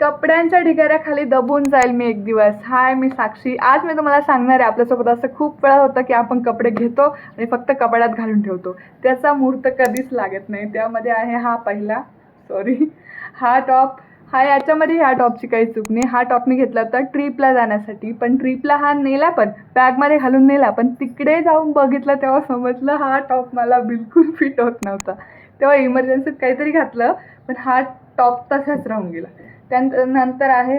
कपड्यांच्या ढिगाऱ्याखाली दबून जाईल मी एक दिवस. हाय, मी साक्षी. आज मी तुम्हाला सांगणार आहे, आपल्यासोबत असं खूप वेळा होतं की आपण कपडे घेतो आणि फक्त कपाटात घालून ठेवतो. त्याचा मुहूर्त कधीच लागत नाही. त्यामध्ये आहे हा पहिला, हा टॉप. याच्यामध्ये ह्या टॉपची काही चूक नाही. हा टॉप मी घेतला होता ट्रिपला जाण्यासाठी, पण ट्रिपला हा नेला, पण बॅगमध्ये घालून नेला, पण तिकडे जाऊन बघितलं तेव्हा समजलं हा टॉप मला बिलकुल फिट होत नव्हता. तेव्हा इमर्जन्सीत काहीतरी घातलं, पण हा टॉप तसाच राहून गेला. त्यानंतर आहे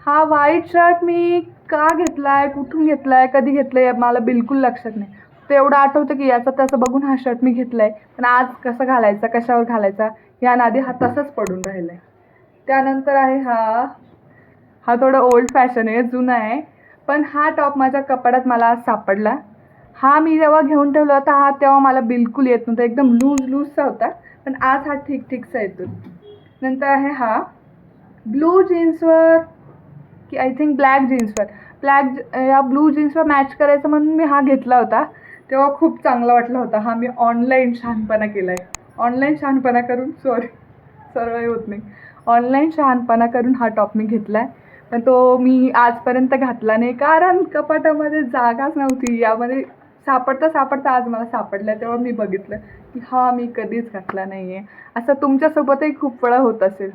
हा व्हाईट शर्ट. मी का घेतलाय, कुठून घेतलाय, कधी घेतलंय मला बिलकुल लक्षात नाही. ते एवढं आठवतं की याचा त्याचं बघून हा शर्ट मी घेतलाय, पण आज कसं घालायचा, कशावर घालायचा या नादी हा तसंच पडून राहिलाय. त्यानंतर आहे हा थोडं ओल्ड फॅशन आहे, जुना आहे, पण हा टॉप माझ्या कपाटात मला आज सापडला. हा मी जेव्हा घेऊन ठेवला होता तेव्हा मला बिलकुल येत नव्हता, एकदम लूजचा होता, पण आज हा ठीकचा येतो. नंतर आहे हा ब्लू जीन्सवर की आय थिंक ब्लॅक जीन्सवर, या ब्लू जीन्सवर मॅच करायचं म्हणून मी हा घेतला होता. तेव्हा खूप चांगला वाटला होता. हा मी ऑनलाईन शहाणपणा केला आहे. ऑनलाईन शहाणपणा करून सर्व होत नाही. ऑनलाईन शहाणपणा करून हा टॉप मी घेतला आहे, पण तो मी आजपर्यंत घातला नाही, कारण कपाटामध्ये जागाच नव्हती. यामध्ये सापडता आज मला सापडला, तेव्हा मी बघितलं की हा मी कधीच घातला नाही आहे. असं तुमच्यासोबतही खूप वेळा होत असेल.